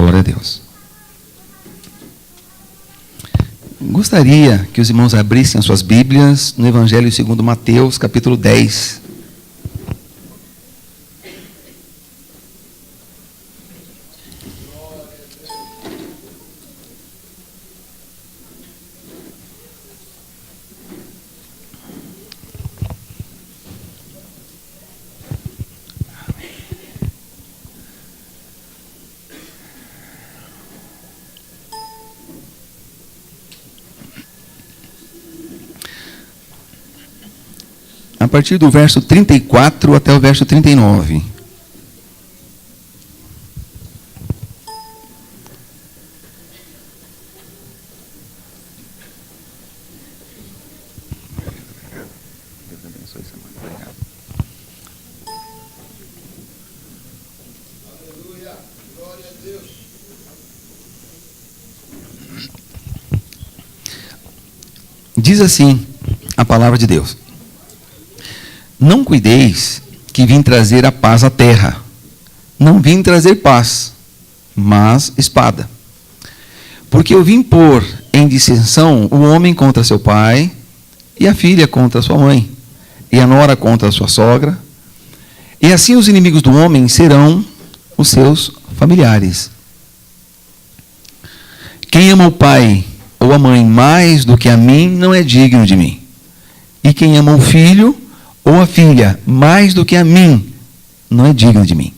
Glória a Deus. Gostaria que os irmãos abrissem as suas Bíblias no Evangelho segundo Mateus, capítulo 10. A partir do verso 34 até o verso 39. Deus abençoe essa mãe. Obrigado. Aleluia. Glória a Deus. Diz assim a palavra de Deus: não cuideis que vim trazer a paz à terra. Não vim trazer paz, mas espada. Porque eu vim pôr em dissensão o homem contra seu pai, e a filha contra sua mãe, e a nora contra a sua sogra. E assim os inimigos do homem serão os seus familiares. Quem ama o pai ou a mãe mais do que a mim, não é digno de mim. E quem ama o filho ou a filha mais do que a mim, não é digno de mim.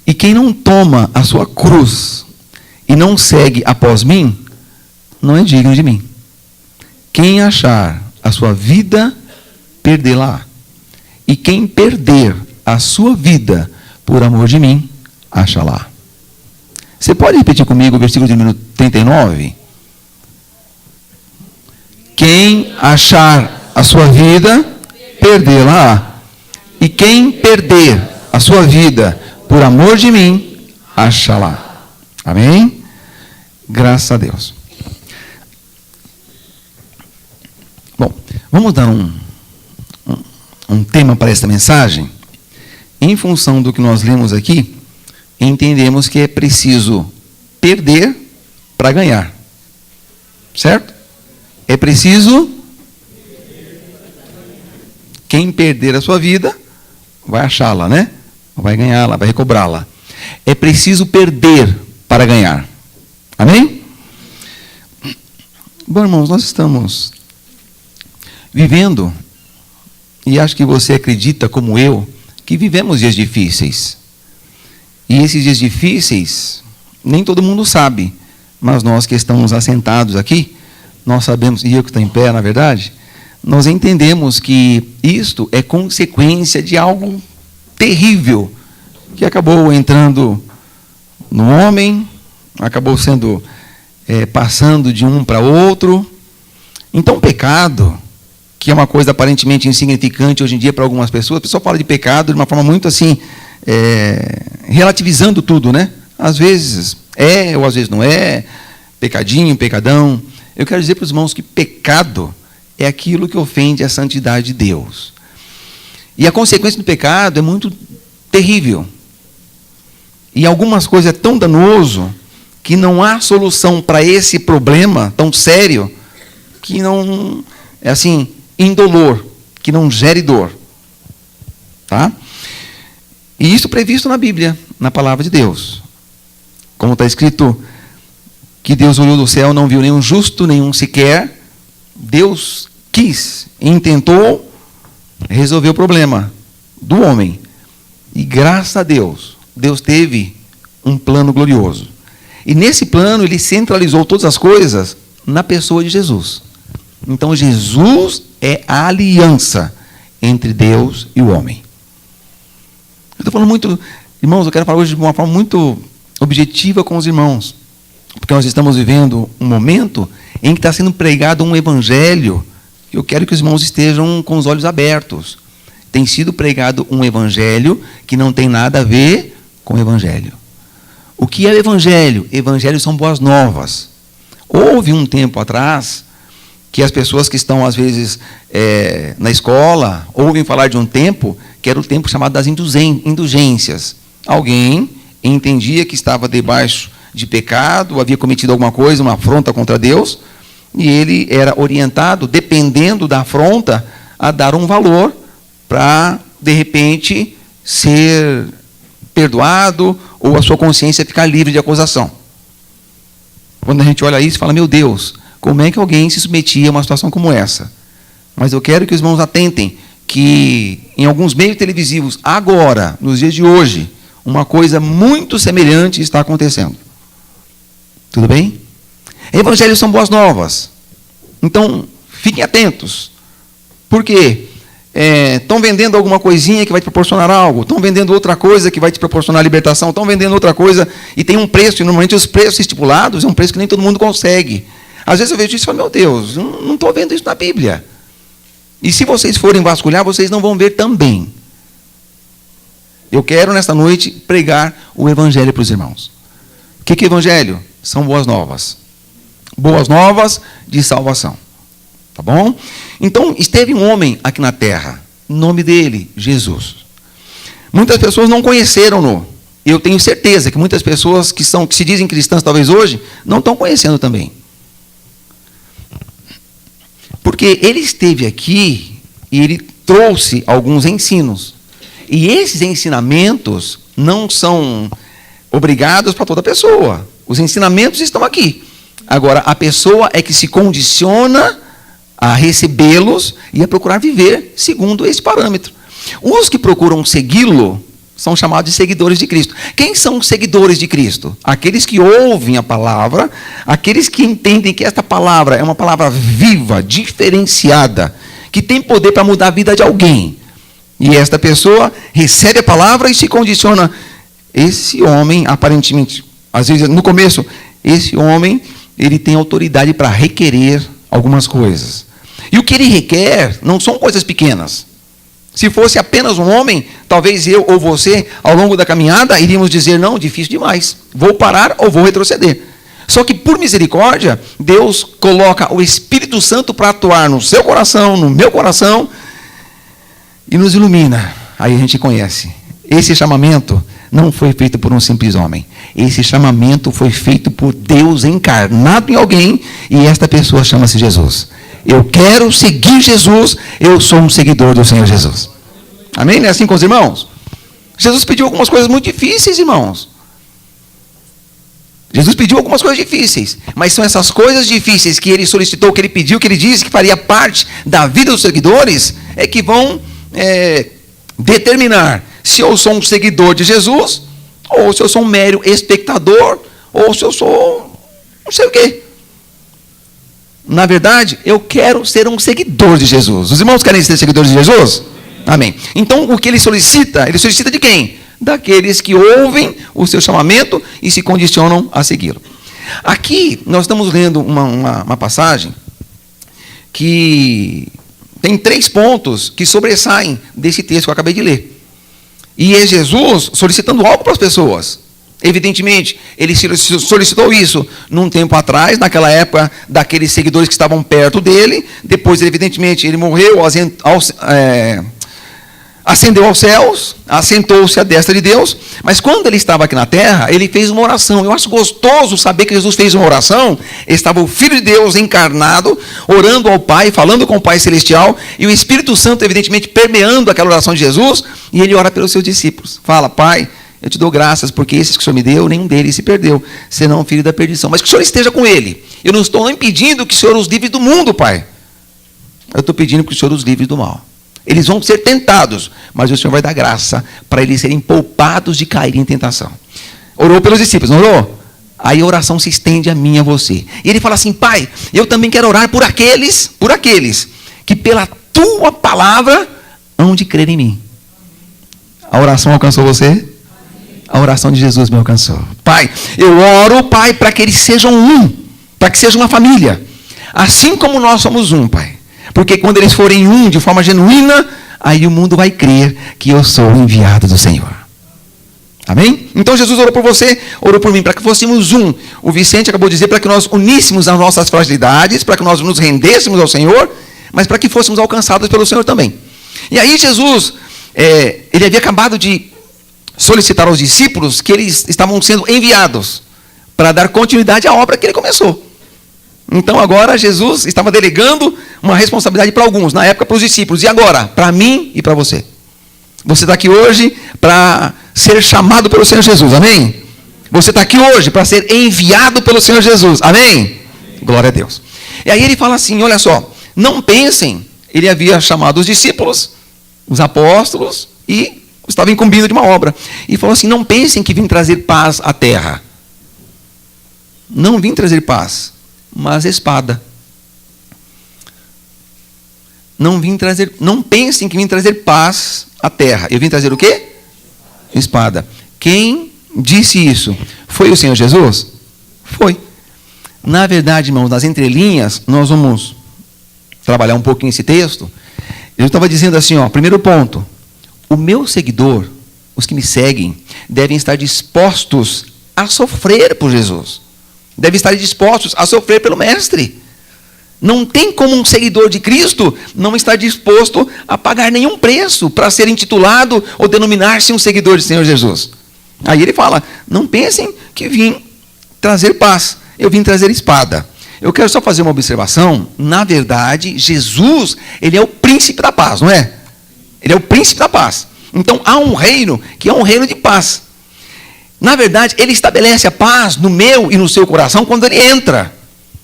E quem não toma a sua cruz e não segue após mim, não é digno de mim. Quem achar a sua vida, perdê-la. E quem perder a sua vida por amor de mim, acha-la. Você pode repetir comigo o versículo de número 39? Quem achar a sua vida, perdê-la. E quem perder a sua vida por amor de mim, acha-la. Amém? Graças a Deus. Bom, vamos dar um tema para esta mensagem. Em função do que nós lemos aqui, entendemos que é preciso perder para ganhar. Certo? É preciso... Quem perder a sua vida, vai achá-la, né? Vai ganhá-la, vai recobrá-la. É preciso perder para ganhar. Amém? Bom, irmãos, nós estamos vivendo, e acho que você acredita, como eu, que vivemos dias difíceis. E esses dias difíceis, nem todo mundo sabe, mas nós que estamos assentados aqui, nós sabemos, e eu que estou em pé, na verdade, nós entendemos que isto é consequência de algo terrível que acabou entrando no homem, acabou sendo passando de um para outro. Então, o pecado, que é uma coisa aparentemente insignificante hoje em dia para algumas pessoas, a pessoa fala de pecado de uma forma muito assim, relativizando tudo, né? Às vezes é, ou às vezes não é, pecadinho, pecadão. Eu quero dizer para os irmãos que pecado é aquilo que ofende a santidade de Deus. E a consequência do pecado é muito terrível. E algumas coisas é tão danoso que não há solução para esse problema tão sério que não é assim, indolor, que não gere dor. Tá? E isso previsto na Bíblia, na palavra de Deus. Como está escrito que Deus olhou do céu, não viu nenhum justo, nenhum sequer. Deus quis, intentou resolver o problema do homem. E graças a Deus, Deus teve um plano glorioso. E nesse plano, Ele centralizou todas as coisas na pessoa de Jesus. Então, Jesus é a aliança entre Deus e o homem. Eu estou falando muito, irmãos, eu quero falar hoje de uma forma muito objetiva com os irmãos. Porque nós estamos vivendo um momento em que está sendo pregado um evangelho, que eu quero que os irmãos estejam com os olhos abertos. Tem sido pregado um evangelho que não tem nada a ver com o evangelho. O que é o evangelho? Evangelho são boas novas. Houve um tempo atrás que as pessoas que estão, às vezes, na escola, ouvem falar de um tempo que era o tempo chamado das indulgências. Alguém entendia que estava debaixo de pecado, havia cometido alguma coisa, uma afronta contra Deus, e ele era orientado, dependendo da afronta, a dar um valor para, de repente, ser perdoado ou a sua consciência ficar livre de acusação. Quando a gente olha isso, fala, meu Deus, como é que alguém se submetia a uma situação como essa? Mas eu quero que os irmãos atentem que em alguns meios televisivos, agora, nos dias de hoje, uma coisa muito semelhante está acontecendo. Tudo bem? Evangelhos são boas novas. Então, fiquem atentos. Por quê? Estão vendendo alguma coisinha que vai te proporcionar algo, estão vendendo outra coisa que vai te proporcionar libertação, estão vendendo outra coisa e tem um preço, e normalmente os preços estipulados é um preço que nem todo mundo consegue. Às vezes eu vejo isso e falo, meu Deus, não estou vendo isso na Bíblia. E se vocês forem vasculhar, vocês não vão ver também. Eu quero, nesta noite, pregar o Evangelho para os irmãos. O que é Evangelho? São boas novas. Boas novas de salvação. Tá bom? Então, esteve um homem aqui na terra. O nome dele, Jesus. Muitas pessoas não conheceram-no. Eu tenho certeza que muitas pessoas que se dizem cristãs, talvez hoje, não estão conhecendo também. Porque ele esteve aqui e ele trouxe alguns ensinos. E esses ensinamentos não são obrigados para toda pessoa. Os ensinamentos estão aqui. Agora, a pessoa é que se condiciona a recebê-los e a procurar viver segundo esse parâmetro. Os que procuram segui-lo são chamados de seguidores de Cristo. Quem são os seguidores de Cristo? Aqueles que ouvem a palavra, aqueles que entendem que esta palavra é uma palavra viva, diferenciada, que tem poder para mudar a vida de alguém. E esta pessoa recebe a palavra e se condiciona. Esse homem, aparentemente, às vezes no começo, esse homem, ele tem autoridade para requerer algumas coisas. E o que ele requer não são coisas pequenas. Se fosse apenas um homem, talvez eu ou você, ao longo da caminhada, iríamos dizer, não, difícil demais, vou parar ou vou retroceder. Só que, por misericórdia, Deus coloca o Espírito Santo para atuar no seu coração, no meu coração, e nos ilumina. Aí a gente conhece. Esse chamamento não foi feito por um simples homem. Esse chamamento foi feito por Deus encarnado em alguém, e esta pessoa chama-se Jesus. Eu quero seguir Jesus, eu sou um seguidor do Senhor Jesus. Amém? Não é assim com os irmãos? Jesus pediu algumas coisas muito difíceis, irmãos. Jesus pediu algumas coisas difíceis, mas são essas coisas difíceis que ele solicitou, que ele pediu, que ele disse que faria parte da vida dos seguidores, é que vão determinar se eu sou um seguidor de Jesus, ou se eu sou um mero espectador, ou se eu sou não sei o quê. Na verdade, eu quero ser um seguidor de Jesus. Os irmãos querem ser seguidores de Jesus? Amém. Então, o que ele solicita de quem? Daqueles que ouvem o seu chamamento e se condicionam a segui-lo. Aqui, nós estamos lendo uma passagem que tem 3 pontos que sobressaem desse texto que eu acabei de ler. E é Jesus solicitando algo para as pessoas. Evidentemente, ele solicitou isso num tempo atrás, naquela época daqueles seguidores que estavam perto dele. Depois, evidentemente, ele morreu, ascendeu aos céus, assentou-se à destra de Deus. Mas quando ele estava aqui na terra, ele fez uma oração. Eu acho gostoso saber que Jesus fez uma oração. Estava o Filho de Deus encarnado, orando ao Pai, falando com o Pai Celestial, e o Espírito Santo, evidentemente, permeando aquela oração de Jesus, e ele ora pelos seus discípulos. Fala, Pai, eu te dou graças, porque esses que o Senhor me deu, nenhum deles se perdeu, senão o filho da perdição. Mas que o Senhor esteja com ele. Eu não estou nem pedindo que o Senhor os livre do mundo, Pai. Eu estou pedindo que o Senhor os livre do mal. Eles vão ser tentados, mas o Senhor vai dar graça para eles serem poupados de cair em tentação. Orou pelos discípulos, não orou? Aí a oração se estende a mim e a você. E ele fala assim, Pai, eu também quero orar por aqueles que pela tua palavra hão de crer em mim. A oração alcançou você? A oração de Jesus me alcançou. Pai, eu oro, Pai, para que eles sejam um, para que seja uma família, assim como nós somos um, Pai. Porque quando eles forem um de forma genuína, aí o mundo vai crer que eu sou o enviado do Senhor. Amém? Então Jesus orou por você, orou por mim, para que fôssemos um. O Vicente acabou de dizer para que nós uníssemos as nossas fragilidades, para que nós nos rendêssemos ao Senhor, mas para que fôssemos alcançados pelo Senhor também. E aí Jesus, ele havia acabado de solicitar aos discípulos que eles estavam sendo enviados para dar continuidade à obra que ele começou. Então agora Jesus estava delegando uma responsabilidade para alguns, na época para os discípulos, e agora? Para mim e para você. Você está aqui hoje para ser chamado pelo Senhor Jesus, amém? Você está aqui hoje para ser enviado pelo Senhor Jesus, amém? Glória a Deus. E aí ele fala assim, olha só, não pensem, ele havia chamado os discípulos, os apóstolos, e estava incumbido de uma obra. E falou assim, não pensem que vim trazer paz à terra. Não vim trazer paz, mas espada. Não pensem que vim trazer paz à terra. Eu vim trazer o quê? Espada. Quem disse isso? Foi o Senhor Jesus? Foi. Na verdade, irmãos, nas entrelinhas, nós vamos trabalhar um pouquinho esse texto. Eu estava dizendo assim, ó, primeiro ponto. O meu seguidor, os que me seguem, devem estar dispostos a sofrer por Jesus. Devem estar dispostos a sofrer pelo Mestre. Não tem como um seguidor de Cristo não estar disposto a pagar nenhum preço para ser intitulado ou denominar-se um seguidor do Senhor Jesus. Aí ele fala, não pensem que vim trazer paz, eu vim trazer espada. Eu quero só fazer uma observação, na verdade, Jesus, ele é o príncipe da paz, não é? Ele é o príncipe da paz. Então há um reino que é um reino de paz. Na verdade, ele estabelece a paz no meu e no seu coração quando ele entra.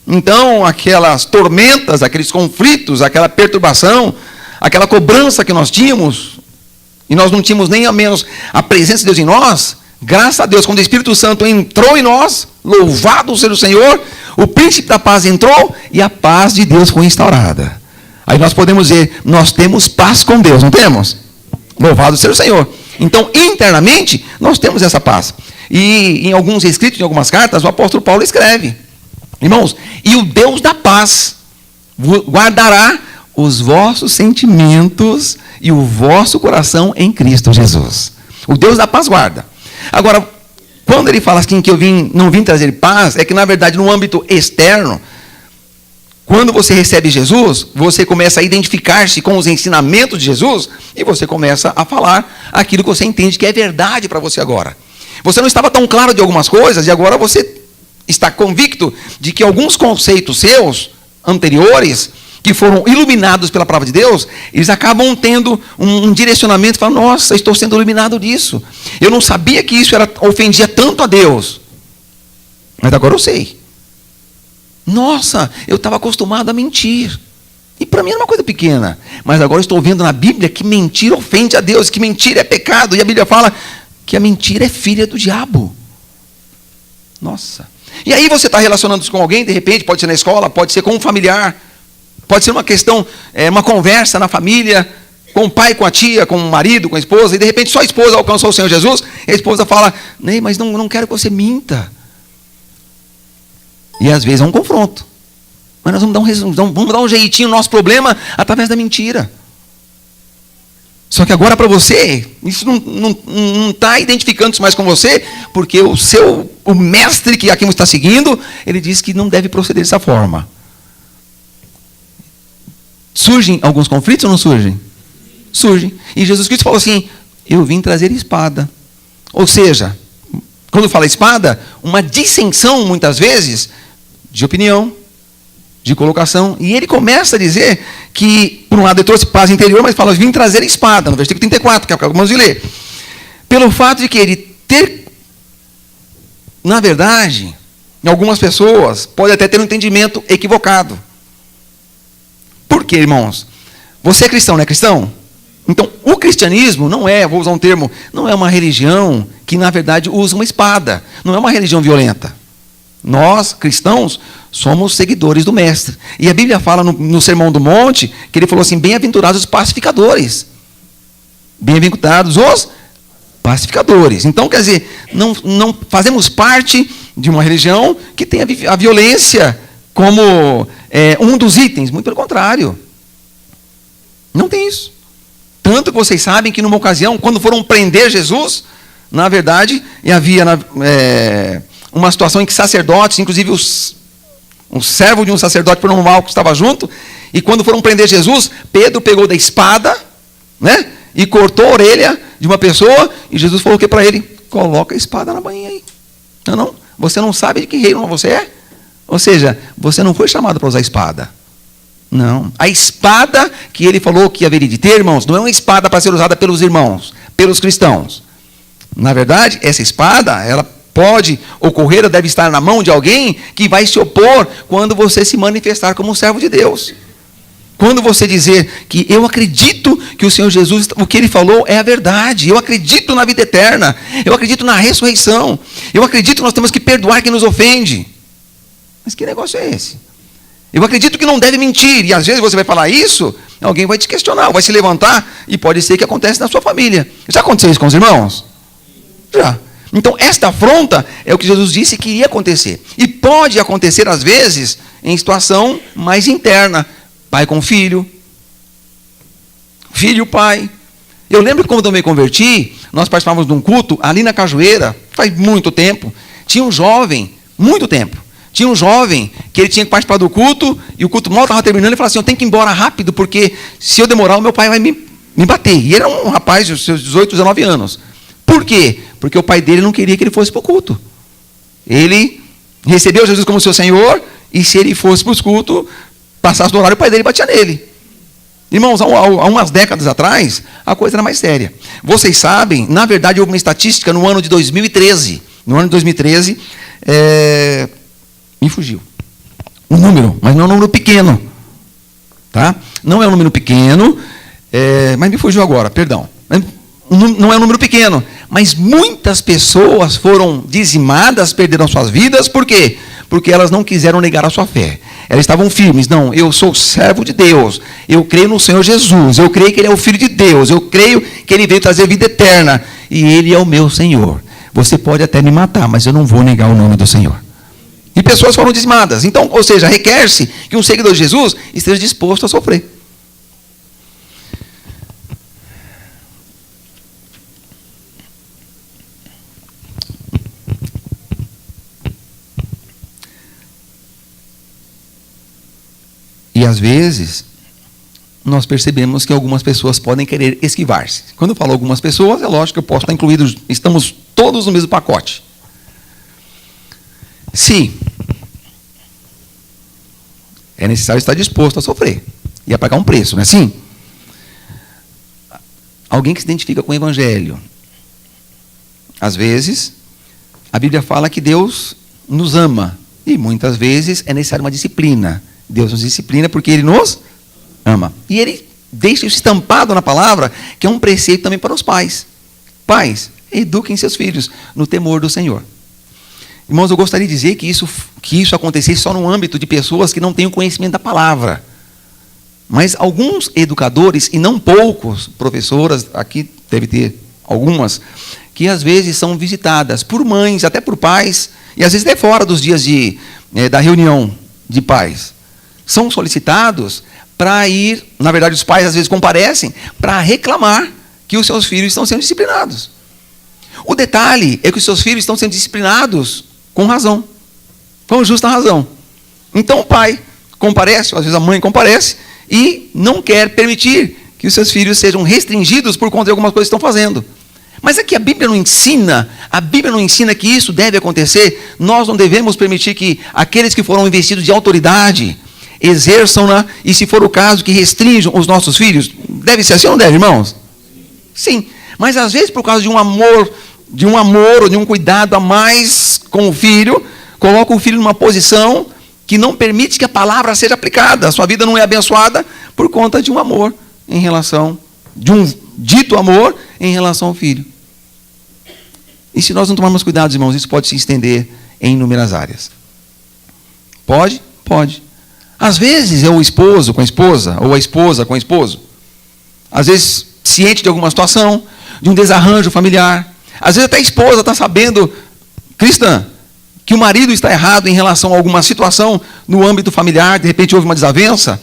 Então, aquelas tormentas, aqueles conflitos, aquela perturbação, aquela cobrança que nós tínhamos, e nós não tínhamos nem a menos a presença de Deus em nós, graças a Deus, quando o Espírito Santo entrou em nós, louvado seja o Senhor, o príncipe da paz entrou e a paz de Deus foi instaurada. Aí nós podemos dizer, nós temos paz com Deus, não temos? Louvado seja o Senhor. Então, internamente, nós temos essa paz. E em alguns escritos, em algumas cartas, o apóstolo Paulo escreve, irmãos, e o Deus da paz guardará os vossos sentimentos e o vosso coração em Cristo Jesus. O Deus da paz guarda. Agora, quando ele fala assim que não vim trazer paz, é que na verdade no âmbito externo, quando você recebe Jesus, você começa a identificar-se com os ensinamentos de Jesus e você começa a falar aquilo que você entende que é verdade para você agora. Você não estava tão claro de algumas coisas e agora você está convicto de que alguns conceitos seus, anteriores, que foram iluminados pela palavra de Deus, eles acabam tendo um direcionamento, falando, nossa, estou sendo iluminado disso. Eu não sabia que isso ofendia tanto a Deus. Mas agora eu sei. Nossa, eu estava acostumado a mentir. E para mim era uma coisa pequena. Mas agora eu estou vendo na Bíblia que mentira ofende a Deus, que mentira é pecado. E a Bíblia fala que a mentira é filha do diabo. Nossa. E aí você está relacionando-se com alguém, de repente, pode ser na escola, pode ser com um familiar, pode ser uma questão, uma conversa na família, com o pai, com a tia, com o marido, com a esposa, e de repente só a esposa alcançou o Senhor Jesus, e a esposa fala, Ney, mas não quero que você minta. E às vezes é um confronto. Mas nós vamos dar um jeitinho no nosso problema através da mentira. Só que agora para você, isso não está identificando-se mais com você, porque o mestre que aqui está seguindo, ele diz que não deve proceder dessa forma. Surgem alguns conflitos ou não surgem? Surgem. E Jesus Cristo falou assim, eu vim trazer espada. Ou seja, quando fala espada, uma dissensão muitas vezes de opinião, de colocação, e ele começa a dizer que, por um lado, ele trouxe paz interior, mas fala, vim trazer espada, no versículo 34, que é o que acabamos de ler. Pelo fato de que ele ter, na verdade, em algumas pessoas, pode até ter um entendimento equivocado. Por quê, irmãos? Você é cristão, não é cristão? Então, o cristianismo não é, vou usar um termo, não é uma religião que, na verdade, usa uma espada. Não é uma religião violenta. Nós, cristãos, somos seguidores do Mestre. E a Bíblia fala no Sermão do Monte, que ele falou assim, bem-aventurados os pacificadores. Bem-aventurados os pacificadores. Então, quer dizer, não fazemos parte de uma religião que tem a violência como um dos itens. Muito pelo contrário. Não tem isso. Tanto que vocês sabem que numa ocasião, quando foram prender Jesus, na verdade, havia uma situação em que sacerdotes, inclusive um servo de um sacerdote normal que estava junto, e quando foram prender Jesus, Pedro pegou da espada, né, e cortou a orelha de uma pessoa, e Jesus falou o que para ele? Coloca a espada na bainha aí. Não, Você não sabe de que reino você é? Ou seja, você não foi chamado para usar espada. Não. A espada que ele falou que haveria de ter, irmãos, não é uma espada para ser usada pelos irmãos, pelos cristãos. Na verdade, essa espada, ela pode ocorrer ou deve estar na mão de alguém que vai se opor quando você se manifestar como um servo de Deus. Quando você dizer que eu acredito que o Senhor Jesus, o que Ele falou é a verdade, eu acredito na vida eterna, eu acredito na ressurreição, eu acredito que nós temos que perdoar quem nos ofende. Mas que negócio é esse? Eu acredito que não deve mentir, e às vezes você vai falar isso, alguém vai te questionar, vai se levantar, e pode ser que aconteça na sua família. Já aconteceu isso com os irmãos? Já. Então, esta afronta é o que Jesus disse que iria acontecer. E pode acontecer, às vezes, em situação mais interna. Pai com filho, filho pai. Eu lembro que quando eu me converti, nós participávamos de um culto ali na Cajueira, faz muito tempo. Tinha um jovem, muito tempo. Tinha um jovem que ele tinha que participar do culto, e o culto mal estava terminando, ele falou assim, eu tenho que ir embora rápido, porque se eu demorar, o meu pai vai me bater. E ele era um rapaz de seus 18, 19 anos. Por quê? Porque o pai dele não queria que ele fosse para o culto. Ele recebeu Jesus como seu Senhor, e se ele fosse para os cultos, passasse do horário, o pai dele batia nele. Irmãos, há umas décadas atrás, a coisa era mais séria. Vocês sabem, na verdade, houve uma estatística no ano de 2013. No ano de 2013, me fugiu um número, mas não é um número pequeno. Tá? Não é um número pequeno, mas me fugiu agora, perdão. Não é um número pequeno, mas muitas pessoas foram dizimadas, perderam suas vidas, por quê? Porque elas não quiseram negar a sua fé. Elas estavam firmes, não, eu sou servo de Deus, eu creio no Senhor Jesus, eu creio que Ele é o Filho de Deus, eu creio que Ele veio trazer vida eterna, e Ele é o meu Senhor. Você pode até me matar, mas eu não vou negar o nome do Senhor. E pessoas foram dizimadas. Então, ou seja, requer-se que um seguidor de Jesus esteja disposto a sofrer. E às vezes, nós percebemos que algumas pessoas podem querer esquivar-se. Quando eu falo algumas pessoas, é lógico que eu posso estar incluído, estamos todos no mesmo pacote. Se é necessário estar disposto a sofrer e a pagar um preço, não é assim? Alguém que se identifica com o Evangelho. Às vezes, a Bíblia fala que Deus nos ama, e muitas vezes é necessária uma disciplina. Deus nos disciplina porque Ele nos ama. E Ele deixa isso estampado na palavra, que é um preceito também para os pais. Pais, eduquem seus filhos no temor do Senhor. Irmãos, eu gostaria de dizer que isso acontecesse só no âmbito de pessoas que não têm o conhecimento da palavra. Mas alguns educadores, e não poucos, professoras, aqui deve ter algumas, que às vezes são visitadas por mães, até por pais, e às vezes até fora dos dias da reunião de pais. São solicitados para ir, na verdade os pais às vezes comparecem, para reclamar que os seus filhos estão sendo disciplinados. O detalhe é que os seus filhos estão sendo disciplinados com razão, com justa razão. Então o pai comparece, ou às vezes a mãe comparece, e não quer permitir que os seus filhos sejam restringidos por conta de algumas coisas que estão fazendo. Mas é que a Bíblia não ensina que isso deve acontecer. Nós não devemos permitir que aqueles que foram investidos de autoridade exerçam-na, e se for o caso, que restringam os nossos filhos. Deve ser assim ou não deve, irmãos? Sim. Mas às vezes, por causa de um amor ou de um cuidado a mais com o filho, coloca o filho numa posição que não permite que a palavra seja aplicada. A sua vida não é abençoada por conta de um amor em relação, de um dito amor em relação ao filho. E se nós não tomarmos cuidado, irmãos, isso pode se estender em inúmeras áreas. Pode? Pode. Às vezes é o esposo com a esposa, ou a esposa com o esposo. Às vezes ciente de alguma situação, de um desarranjo familiar. Às vezes até a esposa está sabendo, cristã, que o marido está errado em relação a alguma situação no âmbito familiar, de repente houve uma desavença,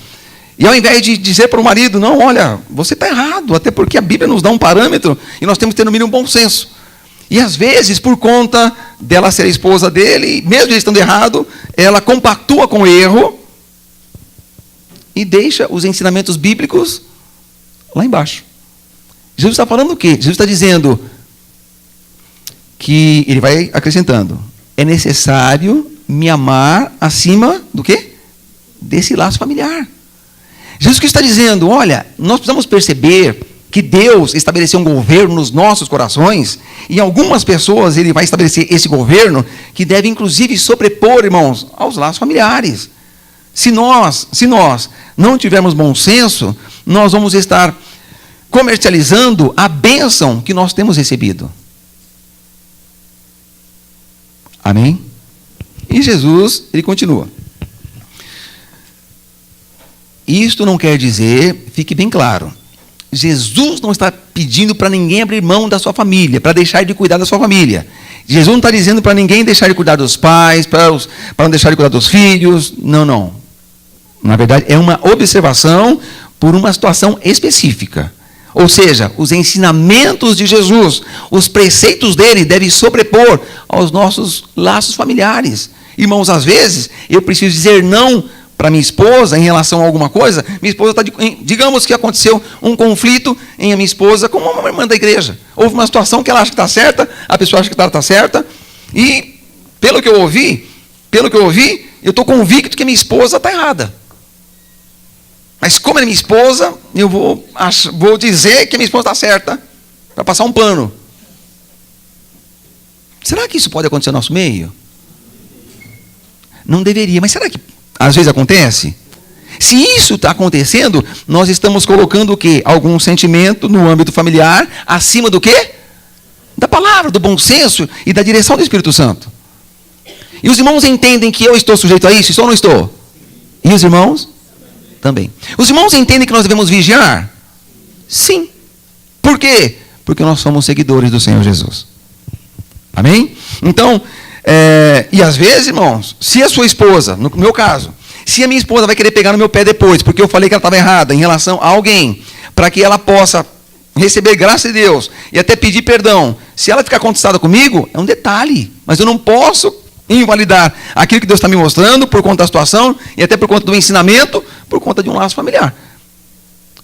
e ao invés de dizer para o marido, não, olha, você está errado, até porque a Bíblia nos dá um parâmetro, e nós temos que ter no mínimo um bom senso. E às vezes, por conta dela ser a esposa dele, mesmo ele estando errado, ela compactua com o erro, e deixa os ensinamentos bíblicos lá embaixo. Jesus está falando o quê? Jesus está dizendo que, ele vai acrescentando, é necessário me amar acima do quê? Desse laço familiar. Jesus Cristo está dizendo, olha, nós precisamos perceber que Deus estabeleceu um governo nos nossos corações, e em algumas pessoas Ele vai estabelecer esse governo, que deve inclusive sobrepor, irmãos, aos laços familiares. Se nós não tivermos bom senso, nós vamos estar comercializando a bênção que nós temos recebido. Amém? E Jesus, ele continua. Isto não quer dizer, fique bem claro, Jesus não está pedindo para ninguém abrir mão da sua família, para deixar de cuidar da sua família. Jesus não está dizendo para ninguém deixar de cuidar dos pais, para não deixar de cuidar dos filhos. Não. Na verdade, é uma observação por uma situação específica. Ou seja, os ensinamentos de Jesus, os preceitos dele devem sobrepor aos nossos laços familiares. Irmãos, às vezes, eu preciso dizer não para minha esposa em relação a alguma coisa. Minha esposa está, digamos que aconteceu um conflito em a minha esposa com uma irmã da igreja. Houve uma situação que ela acha que está certa, a pessoa acha que ela está certa, e pelo que eu ouvi, eu estou convicto que minha esposa está errada. Mas como é minha esposa, eu vou dizer que a minha esposa está certa, para passar um pano. Será que isso pode acontecer no nosso meio? Não deveria, mas será que às vezes acontece? Se isso está acontecendo, nós estamos colocando o quê? Algum sentimento no âmbito familiar, acima do quê? Da palavra, do bom senso e da direção do Espírito Santo. E os irmãos entendem que eu estou sujeito a isso, estou ou não estou? E os irmãos? Também. Os irmãos entendem que nós devemos vigiar? Sim. Por quê? Porque nós somos seguidores do Senhor Jesus. Amém? Então, e às vezes, irmãos, se a sua esposa, no meu caso, se a minha esposa vai querer pegar no meu pé depois, porque eu falei que ela estava errada em relação a alguém, para que ela possa receber graça de Deus e até pedir perdão, se ela ficar contestada comigo, é um detalhe, mas eu não posso invalidar aquilo que Deus está me mostrando por conta da situação e até por conta do ensinamento, por conta de um laço familiar.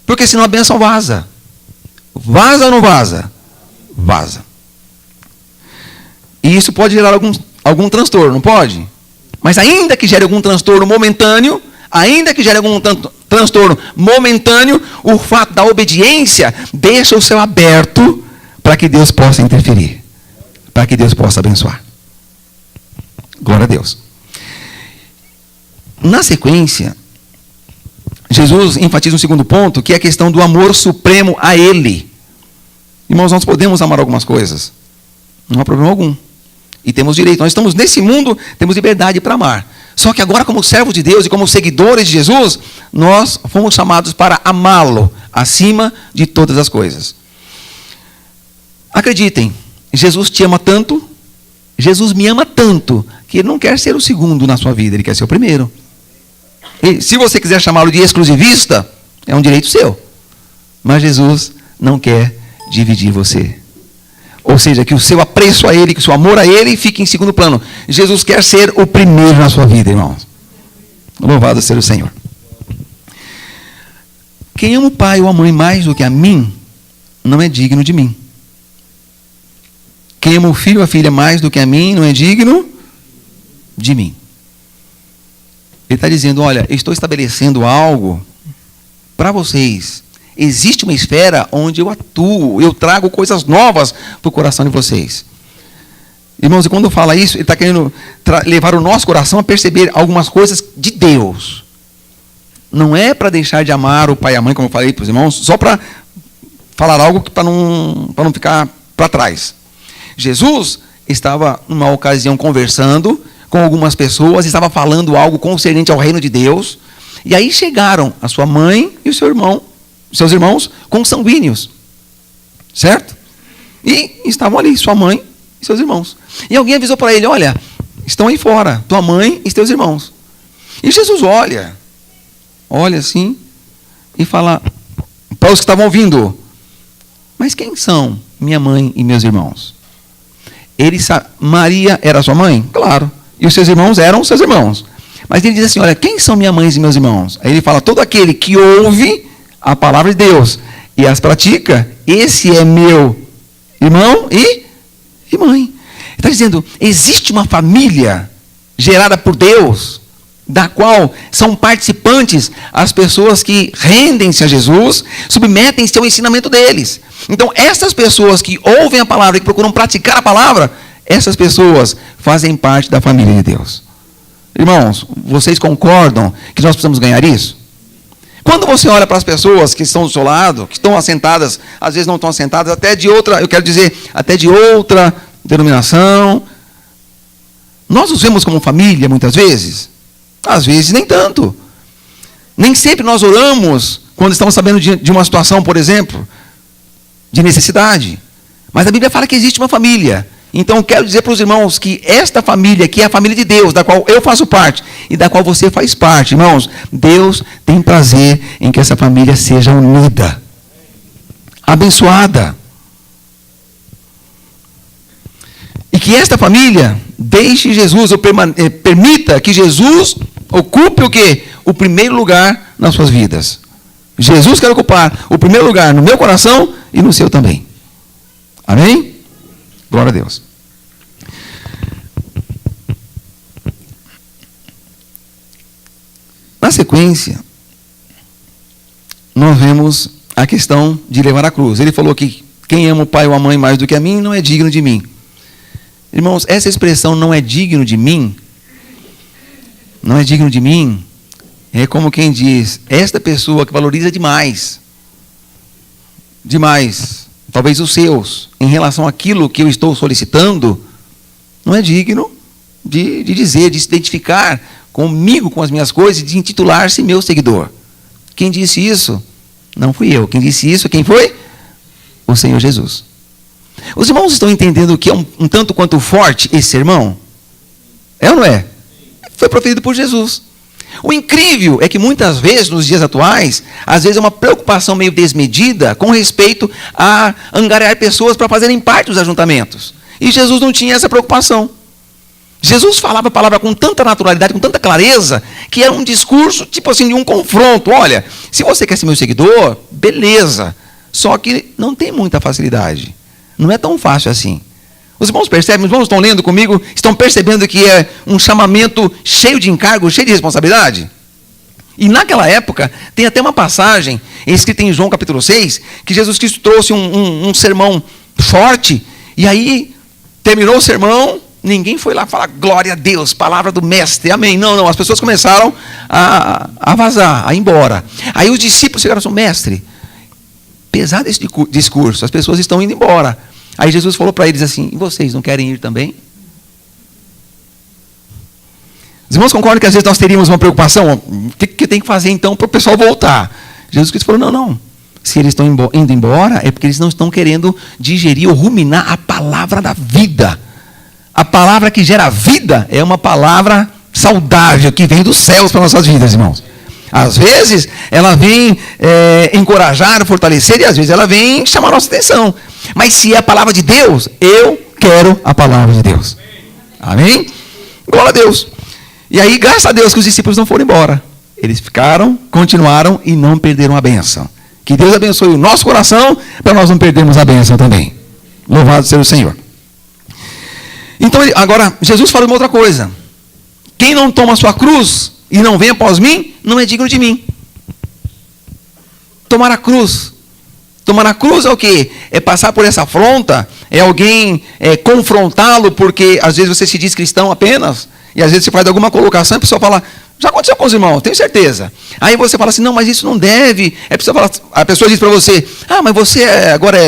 Porque senão a bênção vaza. Vaza ou não vaza? Vaza. E isso pode gerar algum transtorno, não pode? Mas ainda que gere algum transtorno momentâneo, o fato da obediência deixa o céu aberto para que Deus possa interferir, para que Deus possa abençoar. Glória a Deus. Na sequência, Jesus enfatiza um segundo ponto, que é a questão do amor supremo a Ele. Irmãos, nós podemos amar algumas coisas, não há problema algum. E temos direito, nós estamos nesse mundo, temos liberdade para amar. Só que agora, como servos de Deus e como seguidores de Jesus, nós fomos chamados para amá-lo acima de todas as coisas. Acreditem, Jesus te ama tanto, Jesus me ama tanto, que Ele não quer ser o segundo na sua vida, Ele quer ser o primeiro. E se você quiser chamá-lo de exclusivista, é um direito seu. Mas Jesus não quer dividir você. Ou seja, que o seu apreço a Ele, que o seu amor a Ele fique em segundo plano. Jesus quer ser o primeiro na sua vida, irmãos. Louvado seja o Senhor. Quem ama o pai ou a mãe mais do que a mim, não é digno de mim. Quem ama o filho ou a filha mais do que a mim, não é digno de mim. Ele está dizendo, olha, eu estou estabelecendo algo para vocês. Existe uma esfera onde eu atuo, eu trago coisas novas para o coração de vocês. Irmãos, e quando fala isso, ele está querendo levar o nosso coração a perceber algumas coisas de Deus. Não é para deixar de amar o pai e a mãe, como eu falei para os irmãos, só para falar algo para não ficar para trás. Jesus estava, numa ocasião, conversando com algumas pessoas, estava falando algo concernente ao reino de Deus, e aí chegaram a sua mãe e o seu irmão, seus irmãos consanguíneos, certo? E estavam ali, sua mãe e seus irmãos. E alguém avisou para ele, olha, estão aí fora, tua mãe e teus irmãos. E Jesus olha assim, e fala para os que estavam ouvindo, mas quem são minha mãe e meus irmãos? Ele sabe, Maria era sua mãe? Claro. E os seus irmãos eram seus irmãos. Mas ele diz assim, olha, quem são minha mãe e meus irmãos? Aí ele fala, todo aquele que ouve a palavra de Deus e as pratica, esse é meu irmão e mãe. Está dizendo, existe uma família gerada por Deus, da qual são participantes as pessoas que rendem-se a Jesus, submetem-se ao ensinamento deles. Então, essas pessoas que ouvem a palavra e que procuram praticar a palavra, essas pessoas fazem parte da família de Deus. Irmãos, vocês concordam que nós precisamos ganhar isso? Quando você olha para as pessoas que estão do seu lado, que estão assentadas, às vezes não estão assentadas, até de outra, eu quero dizer, até de outra denominação, nós os vemos como família muitas vezes? Às vezes nem tanto. Nem sempre nós oramos quando estamos sabendo de uma situação, por exemplo, de necessidade. Mas a Bíblia fala que existe uma família. Então quero dizer para os irmãos que esta família, que é a família de Deus, da qual eu faço parte e da qual você faz parte, irmãos, Deus tem prazer em que essa família seja unida, abençoada. E que esta família deixe Jesus, ou permita que Jesus ocupe o quê? O primeiro lugar nas suas vidas. Jesus quer ocupar o primeiro lugar no meu coração e no seu também. Amém? Glória a Deus. Na sequência, nós vemos a questão de levar a cruz. Ele falou que quem ama o pai ou a mãe mais do que a mim não é digno de mim. Irmãos, essa expressão não é digno de mim, não é digno de mim, é como quem diz, esta pessoa que valoriza demais, talvez os seus, em relação àquilo que eu estou solicitando, não é digno de dizer, de se identificar comigo, com as minhas coisas, de intitular-se meu seguidor. Quem disse isso? Não fui eu. Quem disse isso, quem foi? O Senhor Jesus. Os irmãos estão entendendo que é um tanto quanto forte esse sermão? É ou não é? Foi proferido por Jesus. O incrível é que muitas vezes, nos dias atuais, às vezes é uma preocupação meio desmedida com respeito a angariar pessoas para fazerem parte dos ajuntamentos. E Jesus não tinha essa preocupação. Jesus falava a palavra com tanta naturalidade, com tanta clareza, que era um discurso, tipo assim, de um confronto. Olha, se você quer ser meu seguidor, beleza. Só que não tem muita facilidade. Não é tão fácil assim. Os irmãos percebem, os irmãos estão lendo comigo, estão percebendo que é um chamamento cheio de encargo, cheio de responsabilidade? E naquela época, tem até uma passagem, escrita em João capítulo 6, que Jesus Cristo trouxe um sermão forte, e aí terminou o sermão, ninguém foi lá falar, glória a Deus, palavra do mestre, amém. Não, as pessoas começaram a vazar, a ir embora. Aí os discípulos chegaram e falaram, mestre, pesado esse discurso, as pessoas estão indo embora. Aí Jesus falou para eles assim, e vocês não querem ir também? Os irmãos concordam que às vezes nós teríamos uma preocupação, o que tem que fazer então para o pessoal voltar? Jesus Cristo falou, não, se eles estão indo embora, é porque eles não estão querendo digerir ou ruminar a palavra da vida. A palavra que gera vida é uma palavra saudável, que vem dos céus para nossas vidas, irmãos. Às vezes, ela vem encorajar, fortalecer, e às vezes ela vem chamar a nossa atenção. Mas se é a palavra de Deus, eu quero a palavra de Deus. Amém? Glória a Deus. E aí, graças a Deus que os discípulos não foram embora. Eles ficaram, continuaram e não perderam a bênção. Que Deus abençoe o nosso coração, para nós não perdermos a bênção também. Louvado seja o Senhor. Então, agora, Jesus fala uma outra coisa. Quem não toma a sua cruz e não vem após mim, não é digno de mim. Tomar a cruz. Tomar a cruz é o quê? É passar por essa afronta, é alguém confrontá-lo, porque às vezes você se diz cristão apenas, e às vezes você faz alguma colocação e a pessoa fala, já aconteceu com os irmãos, tenho certeza. Aí você fala assim, não, mas isso não deve. A pessoa diz para você, mas você agora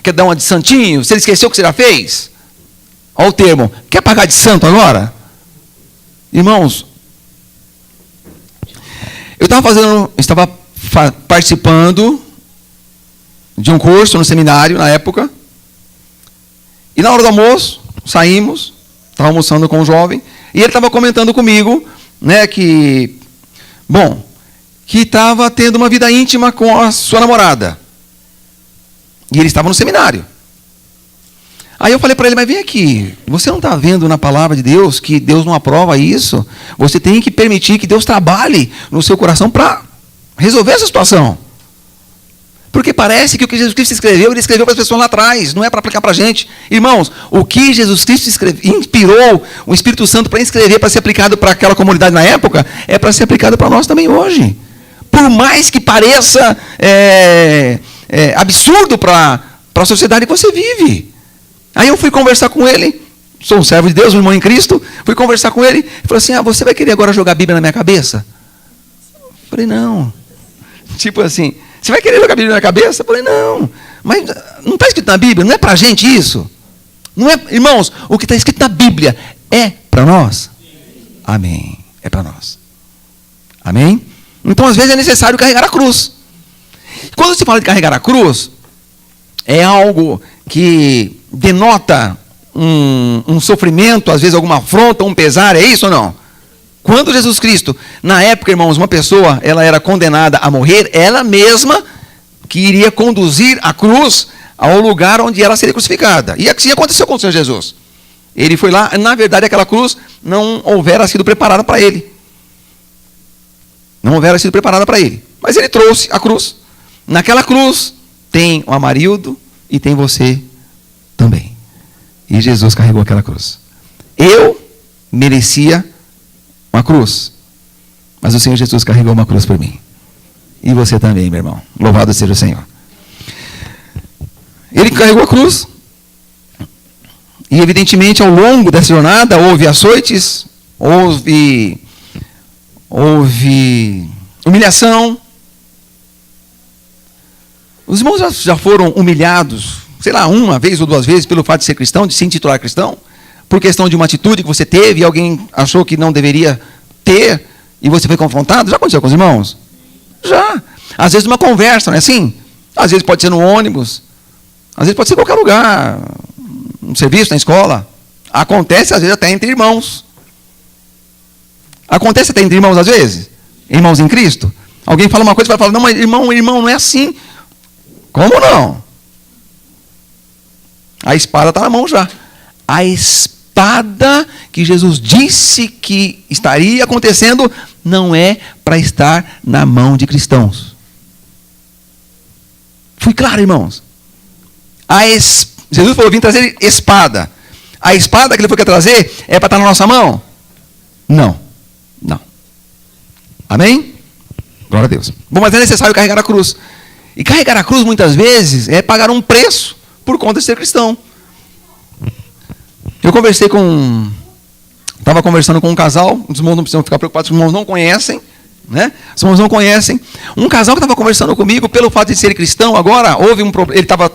quer dar uma de santinho, você esqueceu o que você já fez? Olha o termo, quer pagar de santo agora? Irmãos, eu estava participando de um curso no seminário, na época, e na hora do almoço, saímos, estava almoçando com um jovem, e ele estava comentando comigo, né, que estava tendo uma vida íntima com a sua namorada, e ele estava no seminário. Aí eu falei para ele, mas vem aqui, você não está vendo na palavra de Deus que Deus não aprova isso? Você tem que permitir que Deus trabalhe no seu coração para resolver essa situação. Porque parece que o que Jesus Cristo escreveu, ele escreveu para as pessoas lá atrás, não é para aplicar para a gente. Irmãos, o que Jesus Cristo inspirou o Espírito Santo para escrever, para ser aplicado para aquela comunidade na época, é para ser aplicado para nós também hoje. Por mais que pareça absurdo para a sociedade que você vive. Aí eu fui conversar com ele, sou um servo de Deus, um irmão em Cristo, fui conversar com ele, e falou assim, você vai querer agora jogar a Bíblia na minha cabeça? Eu falei, não. Tipo assim, você vai querer jogar a Bíblia na minha cabeça? Eu falei, não. Mas não está escrito na Bíblia? Não é para a gente isso? Não é, irmãos, o que está escrito na Bíblia é para nós? Amém. É para nós. Amém? Então, às vezes, é necessário carregar a cruz. Quando se fala de carregar a cruz, é algo que denota um sofrimento, às vezes alguma afronta, um pesar, é isso ou não? Quando Jesus Cristo, na época, irmãos, uma pessoa, ela era condenada a morrer, ela mesma que iria conduzir a cruz ao lugar onde ela seria crucificada. E assim aconteceu com o Senhor Jesus. Ele foi lá, na verdade, aquela cruz não houvera sido preparada para ele. Não houvera sido preparada para ele. Mas ele trouxe a cruz. Naquela cruz tem o Amarildo e tem você também. E Jesus carregou aquela cruz. Eu merecia uma cruz, mas o Senhor Jesus carregou uma cruz por mim. E você também, meu irmão. Louvado seja o Senhor. Ele carregou a cruz. E evidentemente ao longo dessa jornada houve açoites, houve humilhação. Os irmãos já foram humilhados, sei lá, uma vez ou duas vezes pelo fato de ser cristão, de se intitular cristão, por questão de uma atitude que você teve e alguém achou que não deveria ter e você foi confrontado? Já aconteceu com os irmãos? Já. Às vezes numa conversa, não é assim? Às vezes pode ser no ônibus, às vezes pode ser em qualquer lugar, no serviço, na escola. Acontece às vezes até entre irmãos. Acontece até entre irmãos às vezes? Irmãos em Cristo? Alguém fala uma coisa e vai falar, não, mas irmão não é assim. Como não? A espada está na mão já. A espada que Jesus disse que estaria acontecendo não é para estar na mão de cristãos. Fui claro, irmãos? Jesus falou, vim trazer espada. A espada que ele foi quer trazer é para estar na nossa mão? Não. Não. Amém? Glória a Deus. Bom, mas é necessário carregar a cruz. E carregar a cruz, muitas vezes, é pagar um preço por conta de ser cristão. Eu estava conversando com um casal, os irmãos não precisam ficar preocupados, os irmãos não conhecem, né? Os irmãos não conhecem. Um casal que estava conversando comigo, pelo fato de ser cristão, agora, ele estava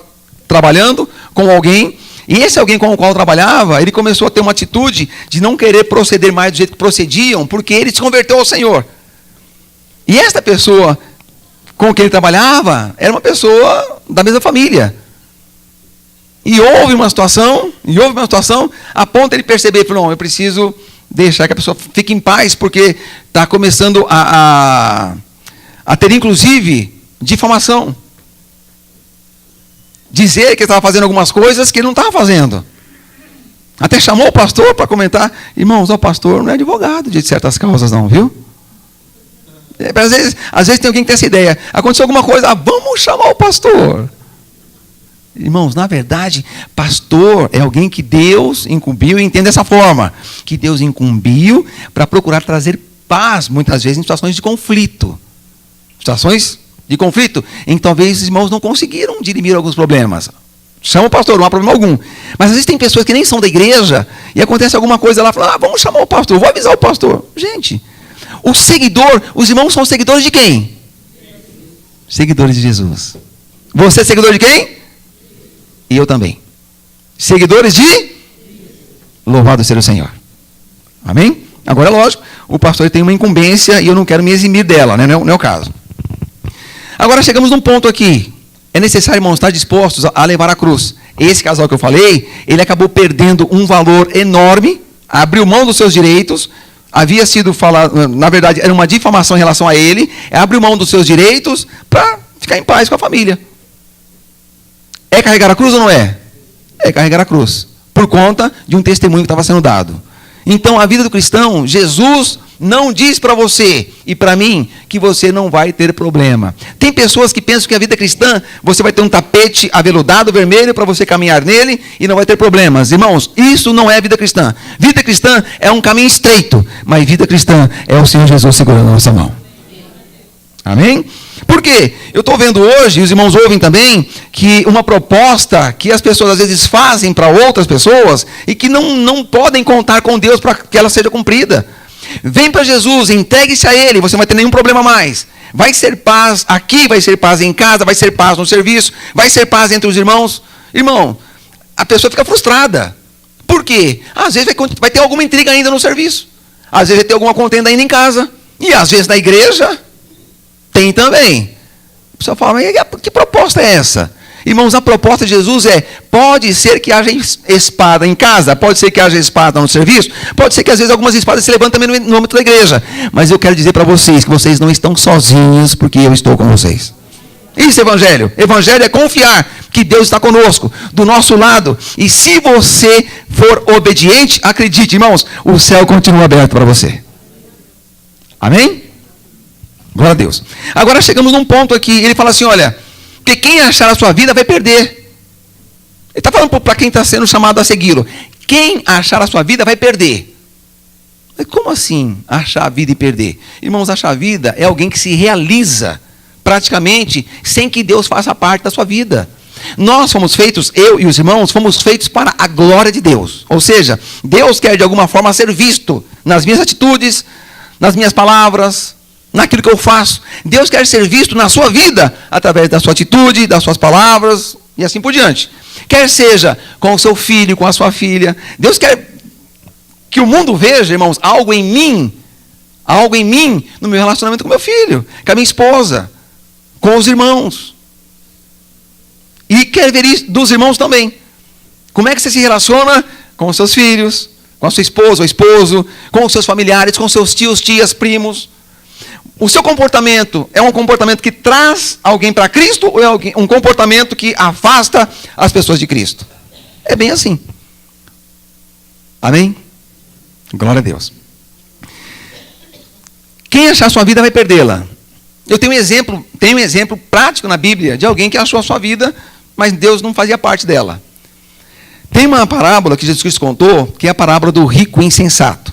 trabalhando com alguém, e esse alguém com o qual trabalhava, ele começou a ter uma atitude de não querer proceder mais do jeito que procediam, porque ele se converteu ao Senhor. E esta pessoa com quem ele trabalhava era uma pessoa da mesma família. E houve uma situação a ponto de ele perceber, falou, não, eu preciso deixar que a pessoa fique em paz, porque está começando a ter, inclusive, difamação. Dizer que estava fazendo algumas coisas que ele não estava fazendo. Até chamou o pastor para comentar, irmãos, o pastor não é advogado de certas causas não, viu? Às vezes tem alguém que tem essa ideia. Aconteceu alguma coisa, vamos chamar o pastor. Irmãos, na verdade, pastor é alguém que Deus incumbiu, e entende dessa forma, que Deus incumbiu para procurar trazer paz, muitas vezes em situações de conflito. Situações de conflito em que talvez os irmãos não conseguiram dirimir alguns problemas. Chama o pastor, não há problema algum. Mas às vezes tem pessoas que nem são da igreja e acontece alguma coisa lá, fala, vamos chamar o pastor, vou avisar o pastor. Gente, os irmãos são seguidores de quem? Seguidores de Jesus. Você é seguidor de quem? E eu também. Seguidores de? Louvado seja o Senhor. Amém? Agora é lógico, o pastor tem uma incumbência e eu não quero me eximir dela, né? Não é o caso. Agora chegamos num ponto aqui. É necessário, irmãos, estar dispostos a levar a cruz. Esse casal que eu falei, ele acabou perdendo um valor enorme, abriu mão dos seus direitos, havia sido falado, na verdade, era uma difamação em relação a ele, abriu mão dos seus direitos para ficar em paz com a família. É carregar a cruz ou não é? É carregar a cruz, por conta de um testemunho que estava sendo dado. Então, a vida do cristão, Jesus não diz para você e para mim que você não vai ter problema. Tem pessoas que pensam que a vida cristã, você vai ter um tapete aveludado vermelho para você caminhar nele e não vai ter problemas. Irmãos, isso não é vida cristã. Vida cristã é um caminho estreito, mas vida cristã é o Senhor Jesus segurando a nossa mão. Amém? Por quê? Eu estou vendo hoje, e os irmãos ouvem também, que uma proposta que as pessoas às vezes fazem para outras pessoas e que não podem contar com Deus para que ela seja cumprida. Vem para Jesus, entregue-se a Ele, você não vai ter nenhum problema mais. Vai ser paz aqui, vai ser paz em casa, vai ser paz no serviço, vai ser paz entre os irmãos. Irmão, a pessoa fica frustrada. Por quê? Às vezes vai ter alguma intriga ainda no serviço. Às vezes vai ter alguma contenda ainda em casa. E às vezes na igreja tem também. O pessoal fala, mas que proposta é essa? Irmãos, a proposta de Jesus é, pode ser que haja espada em casa, pode ser que haja espada no serviço, pode ser que às vezes algumas espadas se levantem também no âmbito da igreja. Mas eu quero dizer para vocês que vocês não estão sozinhos, porque eu estou com vocês. Isso é evangelho. Evangelho é confiar que Deus está conosco, do nosso lado. E se você for obediente, acredite, irmãos, o céu continua aberto para você. Amém? Glória a Deus. Agora chegamos num ponto aqui, ele fala assim, olha, que quem achar a sua vida vai perder. Ele está falando para quem está sendo chamado a segui-lo. Quem achar a sua vida vai perder. Mas como assim, achar a vida e perder? Irmãos, achar a vida é alguém que se realiza praticamente sem que Deus faça parte da sua vida. Nós fomos feitos, eu e os irmãos, fomos feitos para a glória de Deus. Ou seja, Deus quer de alguma forma ser visto nas minhas atitudes, nas minhas palavras, naquilo que eu faço. Deus quer ser visto na sua vida, através da sua atitude, das suas palavras, e assim por diante. Quer seja com o seu filho, com a sua filha. Deus quer que o mundo veja, irmãos, algo em mim, no meu relacionamento com meu filho, com a minha esposa, com os irmãos. E quer ver isso dos irmãos também. Como é que você se relaciona com os seus filhos, com a sua esposa ou esposo, com os seus familiares, com seus tios, tias, primos? O seu comportamento é um comportamento que traz alguém para Cristo ou é um comportamento que afasta as pessoas de Cristo? É bem assim. Amém? Glória a Deus. Quem achar a sua vida vai perdê-la. Eu tenho um exemplo prático na Bíblia de alguém que achou a sua vida, mas Deus não fazia parte dela. Tem uma parábola que Jesus Cristo contou, que é a parábola do rico insensato.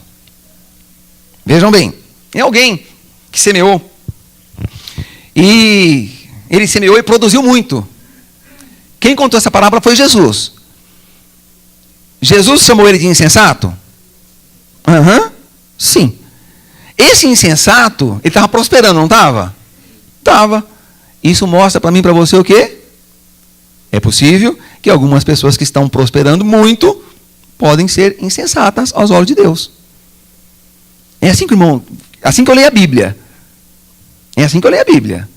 Vejam bem, é alguém que semeou, e ele semeou e produziu muito. Quem contou essa parábola foi Jesus. Jesus chamou ele de insensato? Sim. Esse insensato, ele estava prosperando, não estava? Estava. Isso mostra para mim e para você o quê? É possível que algumas pessoas que estão prosperando muito podem ser insensatas aos olhos de Deus. É assim que, irmão, assim que eu leio a Bíblia. É assim que eu leio a Bíblia.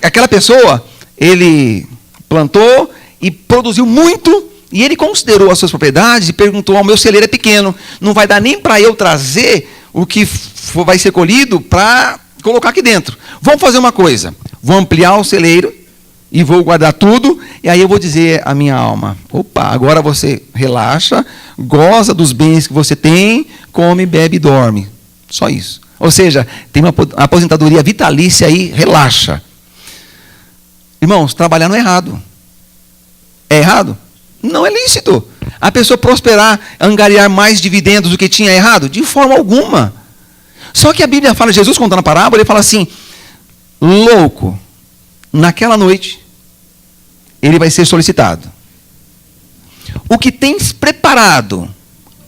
Aquela pessoa, ele plantou e produziu muito, e ele considerou as suas propriedades e perguntou, meu celeiro é pequeno, não vai dar nem para eu trazer o que vai ser colhido para colocar aqui dentro. Vamos fazer uma coisa, vou ampliar o celeiro e vou guardar tudo, e aí eu vou dizer à minha alma, opa, agora você relaxa, goza dos bens que você tem, come, bebe e dorme. Só isso. Ou seja, tem uma aposentadoria vitalícia aí, relaxa. Irmãos, trabalhar não é errado. É errado? Não é lícito. A pessoa prosperar, angariar mais dividendos do que tinha, é errado? De forma alguma. Só que a Bíblia fala, Jesus contando a parábola, ele fala assim, louco, naquela noite, ele vai ser solicitado. O que tens preparado,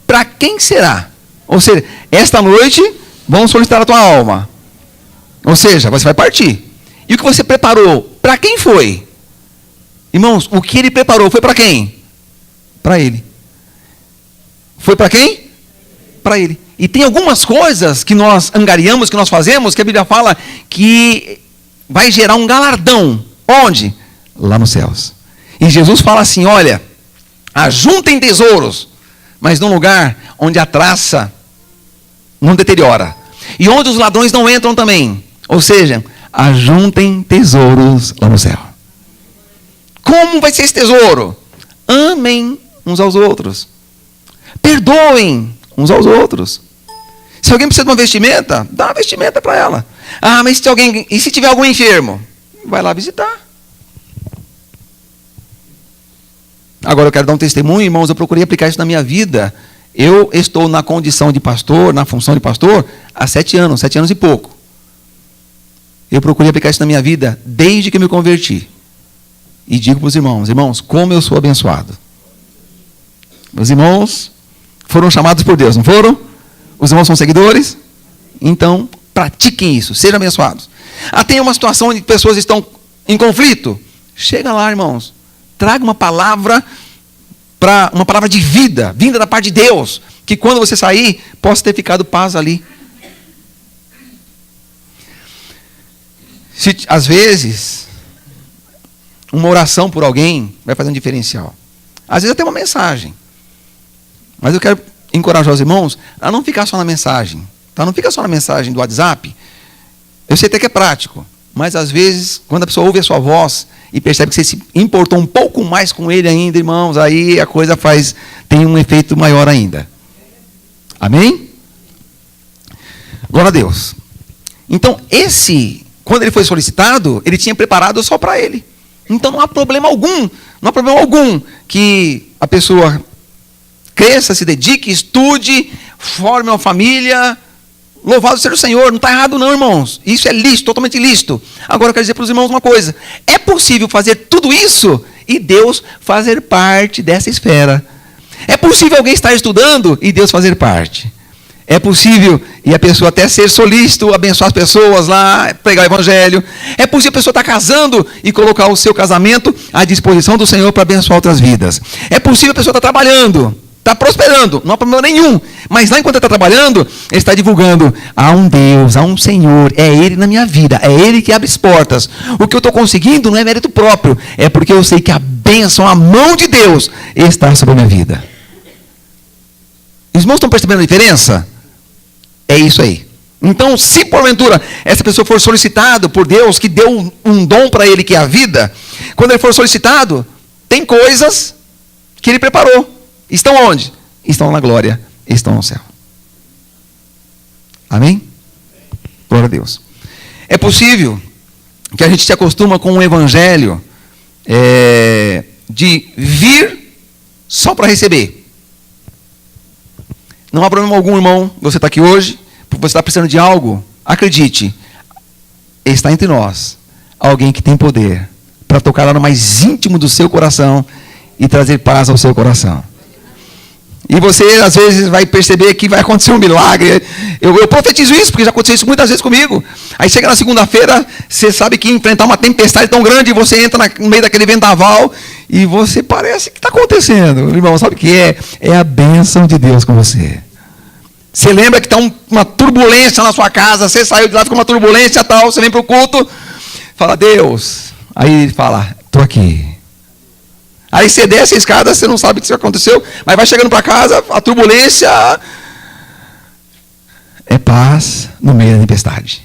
para quem será? Ou seja, esta noite, vão solicitar a tua alma. Ou seja, você vai partir. E o que você preparou, para quem foi? Irmãos, o que ele preparou foi para quem? Para ele. Foi para quem? Para ele. E tem algumas coisas que nós angariamos, que nós fazemos, que a Bíblia fala que vai gerar um galardão. Onde? Lá nos céus. E Jesus fala assim, olha, ajuntem tesouros, mas num lugar onde a traça não deteriora. E onde os ladrões não entram também. Ou seja, ajuntem tesouros lá no céu. Como vai ser esse tesouro? Amem uns aos outros. Perdoem uns aos outros. Se alguém precisa de uma vestimenta, dá uma vestimenta para ela. Ah, mas e se tiver algum enfermo? Vai lá visitar. Agora eu quero dar um testemunho, irmãos, eu procurei aplicar isso na minha vida. Eu estou na condição de pastor, na função de pastor, há 7 anos e pouco. Eu procurei aplicar isso na minha vida desde que eu me converti. E digo para os irmãos, como eu sou abençoado. Os irmãos foram chamados por Deus, não foram? Os irmãos são seguidores? Então, pratiquem isso, sejam abençoados. Tem uma situação onde pessoas estão em conflito. Chega lá, irmãos. Traga uma palavra de vida, vinda da parte de Deus, que quando você sair, possa ter ficado paz ali. Às vezes, uma oração por alguém vai fazer um diferencial. Às vezes até uma mensagem. Mas eu quero encorajar os irmãos a não ficar só na mensagem. Tá? Não fica só na mensagem do WhatsApp. Eu sei até que é prático. Mas às vezes, quando a pessoa ouve a sua voz e percebe que você se importou um pouco mais com ele ainda, irmãos, aí a coisa tem um efeito maior ainda. Amém? Glória a Deus. Então, quando ele foi solicitado, ele tinha preparado só para ele. Então não há problema algum que a pessoa cresça, se dedique, estude, forme uma família. Louvado seja o Senhor, não está errado não, irmãos. Isso é lícito, totalmente lícito. Agora eu quero dizer para os irmãos uma coisa. É possível fazer tudo isso e Deus fazer parte dessa esfera. É possível alguém estar estudando e Deus fazer parte. É possível, e a pessoa até ser solícito, abençoar as pessoas lá, pregar o evangelho. É possível a pessoa estar casando e colocar o seu casamento à disposição do Senhor para abençoar outras vidas. É possível a pessoa estar trabalhando, está prosperando, não há problema nenhum. Mas lá enquanto ele está trabalhando, ele está divulgando: há um Deus, há um Senhor, é Ele na minha vida, é Ele que abre as portas. O que eu estou conseguindo não é mérito próprio, é porque eu sei que a bênção, a mão de Deus está sobre a minha vida. Os irmãos estão percebendo a diferença? É isso aí. Então, se porventura essa pessoa for solicitado por Deus, que deu um dom para ele, que é a vida, quando ele for solicitado, tem coisas que ele preparou. Estão onde? Estão na glória, estão no céu. Amém? Glória a Deus. É possível que a gente se acostuma com um evangelho de vir só para receber. Não há problema algum, irmão, você está aqui hoje, porque você está precisando de algo. Acredite, está entre nós alguém que tem poder para tocar lá no mais íntimo do seu coração e trazer paz ao seu coração. E você, às vezes, vai perceber que vai acontecer um milagre. Eu profetizo isso, porque já aconteceu isso muitas vezes comigo. Aí chega na segunda-feira, você sabe que enfrentar uma tempestade tão grande, e você entra no meio daquele vendaval, e você parece que está acontecendo. Irmão, sabe o que é? É a bênção de Deus com você. Você lembra que está uma turbulência na sua casa, você saiu de lá, ficou uma turbulência e tal, você vem para o culto, fala: Deus. Aí ele fala: estou aqui. Aí você desce a escada, você não sabe o que aconteceu, mas vai chegando para casa, a turbulência é paz no meio da tempestade.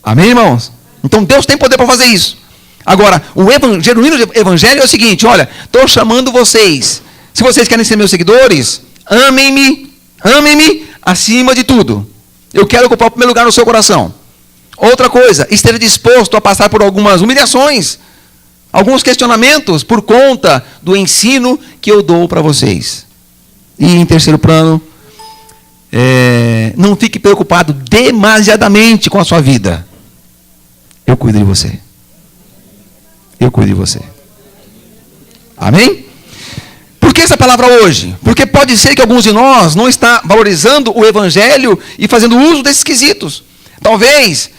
Amém, irmãos? Então Deus tem poder para fazer isso. Agora, o genuíno evangelho é o seguinte: olha, estou chamando vocês. Se vocês querem ser meus seguidores, amem-me acima de tudo. Eu quero ocupar o primeiro lugar no seu coração. Outra coisa, esteja disposto a passar por algumas humilhações, alguns questionamentos por conta do ensino que eu dou para vocês. E em terceiro plano, não fique preocupado demasiadamente com a sua vida. Eu cuido de você. Eu cuido de você. Amém? Por que essa palavra hoje? Porque pode ser que alguns de nós não está valorizando o evangelho e fazendo uso desses quesitos. Talvez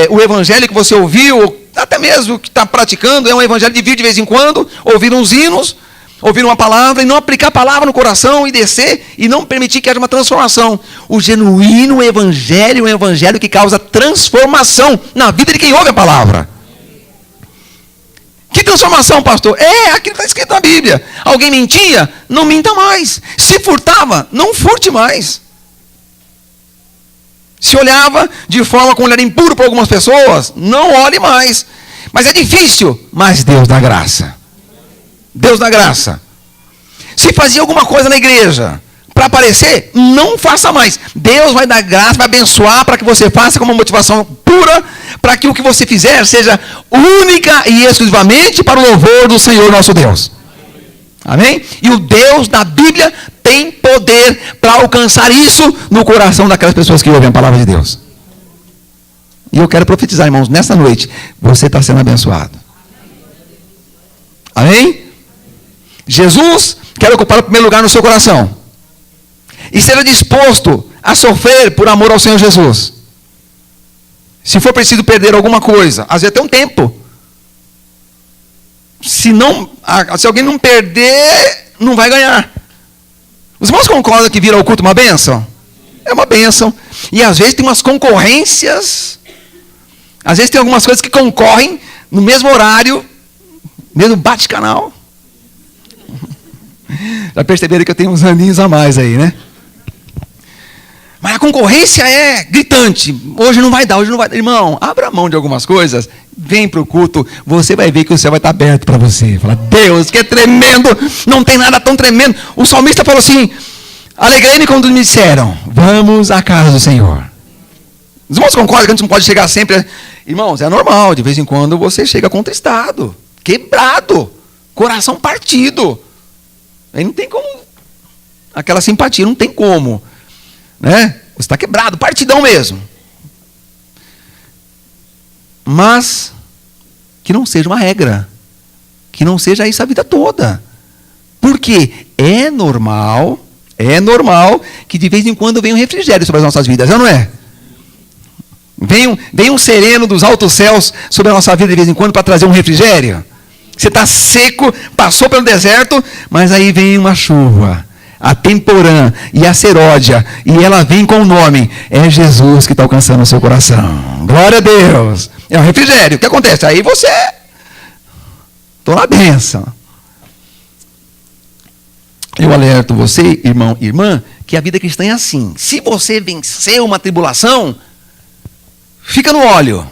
o evangelho que você ouviu, até mesmo que está praticando, é um evangelho de vir de vez em quando, ouvir uns hinos, ouvir uma palavra e não aplicar a palavra no coração e descer e não permitir que haja uma transformação. O genuíno evangelho é um evangelho que causa transformação na vida de quem ouve a palavra. Que transformação, pastor? Aquilo que está escrito na Bíblia. Alguém mentia? Não minta mais. Se furtava? Não furte mais. Se olhava de forma com um olhar impuro para algumas pessoas? Não olhe mais. Mas é difícil. Mas Deus dá graça. Deus dá graça. Se fazia alguma coisa na igreja, para aparecer, não faça mais. Deus vai dar graça, vai abençoar para que você faça com uma motivação pura, para que o que você fizer seja única e exclusivamente para o louvor do Senhor nosso Deus. Amém? E o Deus da Bíblia tem poder para alcançar isso no coração daquelas pessoas que ouvem a palavra de Deus. E eu quero profetizar, irmãos, nessa noite, você está sendo abençoado. Amém? Jesus quer ocupar o primeiro lugar no seu coração. E seja disposto a sofrer por amor ao Senhor Jesus. Se for preciso perder alguma coisa, às vezes até um tempo. Se alguém não perder, não vai ganhar. Os irmãos concordam que vir ao culto uma bênção? É uma bênção. E às vezes tem umas concorrências. Às vezes tem algumas coisas que concorrem no mesmo horário, mesmo bate-canal. Já perceberam que eu tenho uns aninhos a mais aí, né? Mas a concorrência é gritante. Hoje não vai dar, hoje não vai dar. Irmão, abra mão de algumas coisas. Vem para o culto. Você vai ver que o céu vai estar aberto para você. Fala, Deus, que é tremendo. Não tem nada tão tremendo. O salmista falou assim, alegrei-me quando me disseram, vamos à casa do Senhor. Os irmãos concordam que a gente não pode chegar sempre... Irmãos, é normal. De vez em quando você chega contristado, quebrado, coração partido. Aí não tem como... Aquela simpatia, não tem como... Né? Você está quebrado, partidão mesmo. Mas que não seja uma regra, que não seja isso a vida toda. Porque é normal que de vez em quando venha um refrigério sobre as nossas vidas, não é? Vem um sereno dos altos céus sobre a nossa vida de vez em quando para trazer um refrigério. Você está seco, passou pelo deserto, mas aí vem uma chuva. A temporã e a seródia, e ela vem com o nome, é Jesus que está alcançando o seu coração. Glória a Deus. É um refrigério. O que acontece? Aí você, estou na bênção. Eu alerto você, irmão e irmã, que a vida cristã é assim. Se você vencer uma tribulação, fica no óleo.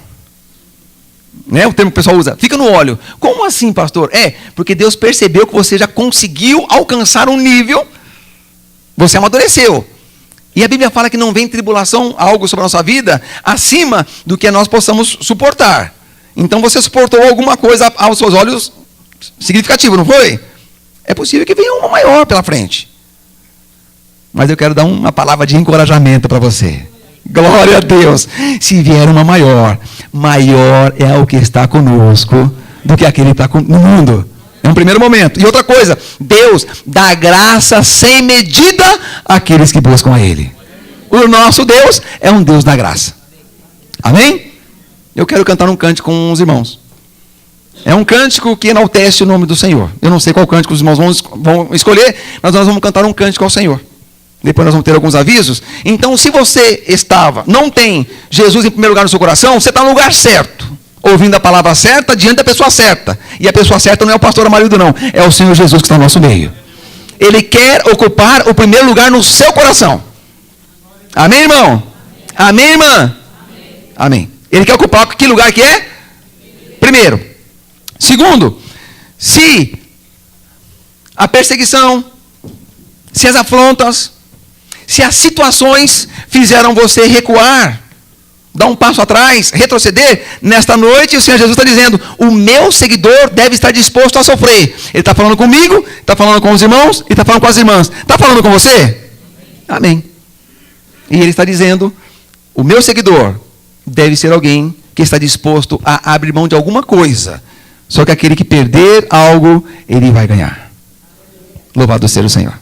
Né? O termo que o pessoal usa, fica no óleo. Como assim, pastor? Porque Deus percebeu que você já conseguiu alcançar um nível. Você amadureceu. E a Bíblia fala que não vem tribulação, algo sobre a nossa vida, acima do que nós possamos suportar. Então você suportou alguma coisa aos seus olhos significativo, não foi? É possível que venha uma maior pela frente. Mas eu quero dar uma palavra de encorajamento para você. Glória a Deus. Se vier uma maior, maior é o que está conosco do que aquele que está no mundo. É um primeiro momento. E outra coisa, Deus dá graça sem medida àqueles que buscam a Ele. O nosso Deus é um Deus da graça. Amém? Eu quero cantar um cântico com os irmãos. É um cântico que enaltece o nome do Senhor. Eu não sei qual cântico os irmãos vão escolher, mas nós vamos cantar um cântico ao Senhor. Depois nós vamos ter alguns avisos. Então, se você não tem Jesus em primeiro lugar no seu coração, você está no lugar certo. Ouvindo a palavra certa, diante da pessoa certa. E a pessoa certa não é o pastor Amarildo, não. É o Senhor Jesus que está no nosso meio. Ele quer ocupar o primeiro lugar no seu coração. Amém, irmão? Amém, irmã? Amém. Ele quer ocupar que lugar que é? Primeiro. Segundo, se a perseguição, se as afrontas, se as situações fizeram você recuar, dar um passo atrás, retroceder, nesta noite o Senhor Jesus está dizendo, o meu seguidor deve estar disposto a sofrer. Ele está falando comigo, está falando com os irmãos e está falando com as irmãs. Está falando com você? Amém. E ele está dizendo, o meu seguidor deve ser alguém que está disposto a abrir mão de alguma coisa. Só que aquele que perder algo, ele vai ganhar. Louvado seja o Senhor.